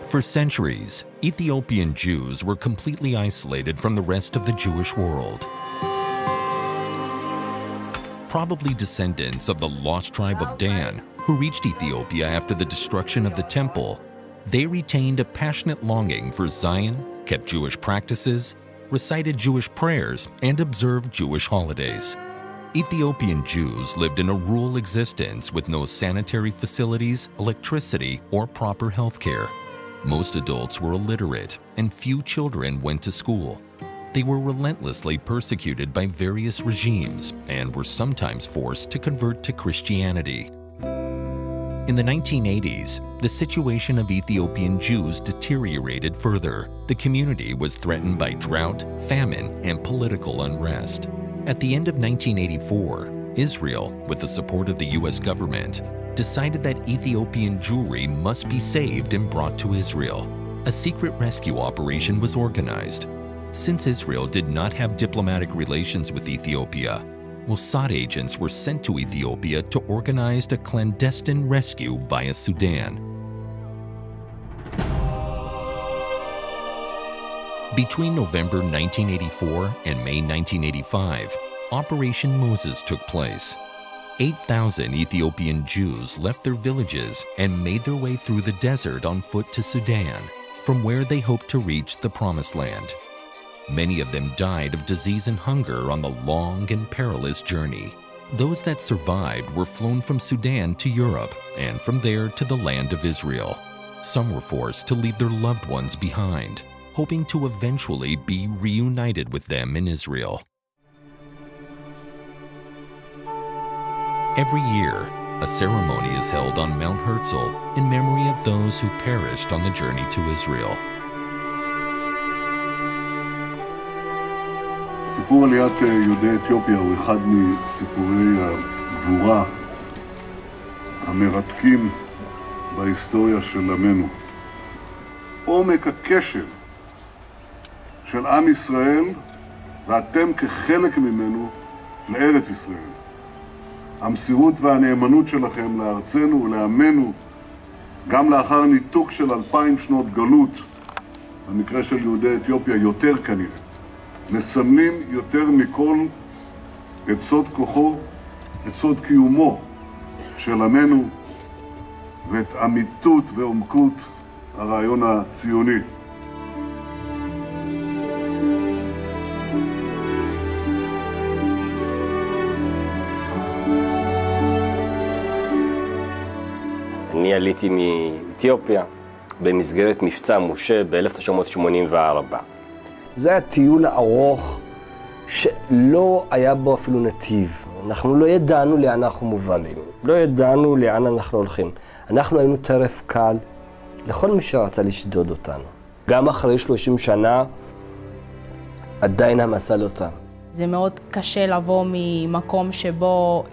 For centuries, Ethiopian Jews were completely isolated from the rest of the Jewish world. Probably descendants of the lost tribe of Dan, who reached Ethiopia after the destruction of the temple, they retained a passionate longing for Zion, kept Jewish practices, recited Jewish prayers, and observed Jewish holidays. Ethiopian Jews lived in a rural existence with no sanitary facilities, electricity, or proper health care. Most adults were illiterate, and few children went to school. They were relentlessly persecuted by various regimes and were sometimes forced to convert to Christianity. In the 1980s, the situation of Ethiopian Jews deteriorated further. The community was threatened by drought, famine, and political unrest. At the end of 1984, Israel, with the support of the U.S. government, decided that Ethiopian Jewry must be saved and brought to Israel. A secret rescue operation was organized. Since Israel did not have diplomatic relations with Ethiopia, Mossad agents were sent to Ethiopia to organize a clandestine rescue via Sudan. Between November 1984 and May 1985, Operation Mooses took place. 8,000 Ethiopian Jews left their villages and made their way through the desert on foot to Sudan, from where they hoped to reach the Promised Land. Many of them died of disease and hunger on the long and perilous journey. Those that survived were flown from Sudan to Europe and from there to the land of Israel. Some were forced to leave their loved ones behind, hoping to eventually be reunited with them in Israel. Every year, a ceremony is held on Mount Herzl in memory of those who perished on the journey to Israel. סיפור עליית יהודי אתיופיה הוא אחד מסיפורי הגבורה המרתקים בהיסטוריה של עמנו. עומק הקשר של עם ישראל ואתם כחלק ממנו לארץ ישראל. המסירות והנאמנות שלכם לארצנו ולעמנו, גם לאחר ניתוק של 2000 שנות גלות, במקרה של יהודי אתיופיה יותר כנראה, מסמלים יותר מכל את סוד כוחו, את סוד קיומו של עמנו ואת אמיתות ועומקות הרעיון הציוני. אני עליתי מאתיופיה במסגרת מבצע משה ב-1984. זה היה טיול ארוך שלא היה בו אפילו נתיב. אנחנו לא ידענו לאן אנחנו מובלים, לא ידענו לאן אנחנו הולכים. אנחנו היינו טרף קל לכל מי שרצה לשדוד אותנו. גם אחרי 30 שנה עדיין המסע לא תם. זה מאוד קשה לבוא ממקום שבו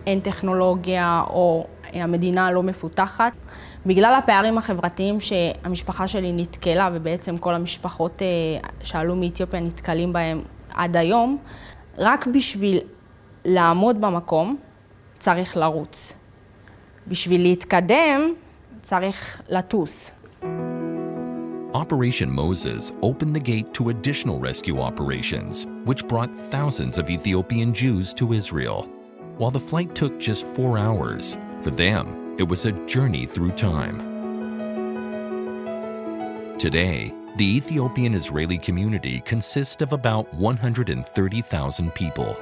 אין טכנולוגיה או המדינה לא מפותחת. בגלל הפערים החברתיים שהמשפחה שלי נתקלה, ובעצם כל המשפחות שעלו מאתיופיה נתקלים בהם עד היום, רק בשביל לעמוד במקום צריך לרוץ. בשביל להתקדם צריך לטוס. Operation Mooses opened the gate to additional rescue operations, which brought thousands of Ethiopian Jews to Israel. While the flight took just 4 hours, for them, it was a journey through time. Today, the Ethiopian-Israeli community consists of about 130,000 people.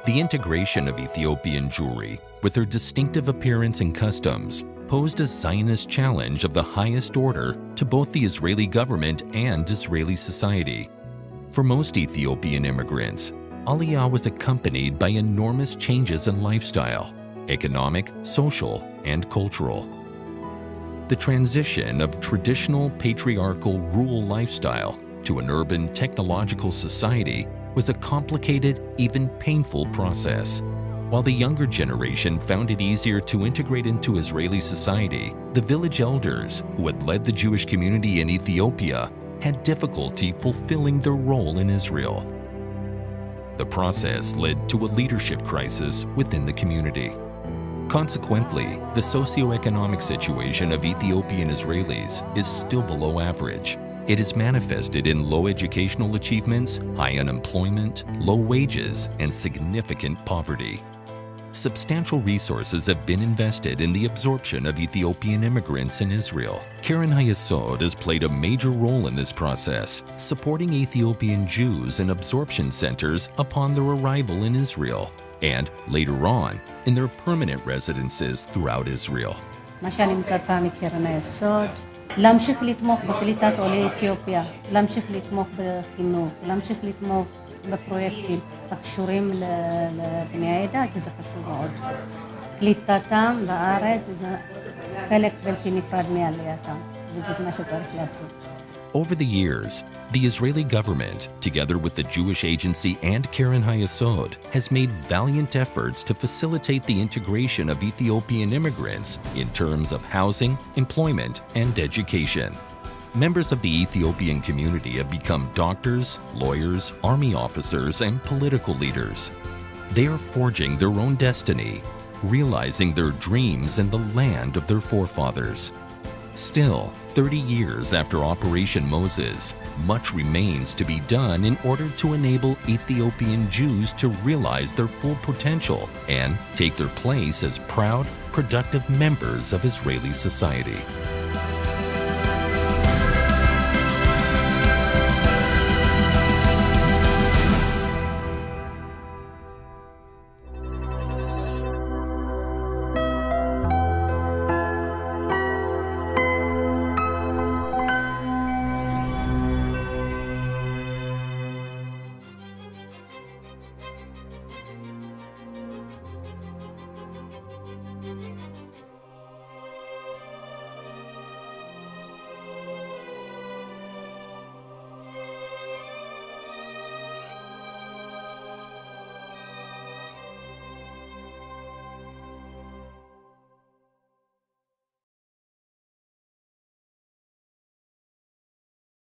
The integration of Ethiopian Jewry, with their distinctive appearance and customs, posed a Zionist challenge of the highest order to both the Israeli government and Israeli society. For most Ethiopian immigrants, Aliyah was accompanied by enormous changes in lifestyle, economic, social, and cultural. The transition of traditional patriarchal rural lifestyle to an urban technological society was a complicated, even painful process. While the younger generation found it easier to integrate into Israeli society, the village elders who had led the Jewish community in Ethiopia had difficulty fulfilling their role in Israel. The process led to a leadership crisis within the community. Consequently, the socioeconomic situation of Ethiopian Israelis is still below average. It is manifested in low educational achievements, high unemployment, low wages, and significant poverty. Substantial resources have been invested in the absorption of Ethiopian immigrants in Israel. Keren Hayesod has played a major role in this process, supporting Ethiopian Jews in absorption centers upon their arrival in Israel, and later on, in their permanent residences throughout Israel. מה שאני מצפה מקרן היסוד, להמשיך לתמוך בקליטת עולי אתיופיה, להמשיך לתמוך בחינוך, להמשיך לתמוך בפרויקטים הקשורים לבני העדה, כי זה חשוב מאוד. קליטתם בארץ זה חלק בלתי נפרד מעלייתם, וזה מה שצריך לעשות. Over the years, the Israeli government, together with the Jewish Agency and Keren Hayesod, has made valiant efforts to facilitate the integration of Ethiopian immigrants in terms of housing, employment, and education. Members of the Ethiopian community have become doctors, lawyers, army officers, and political leaders. They are forging their own destiny, realizing their dreams in the land of their forefathers. Still, 30 years after Operation Mooses, much remains to be done in order to enable Ethiopian Jews to realize their full potential and take their place as proud, productive members of Israeli society.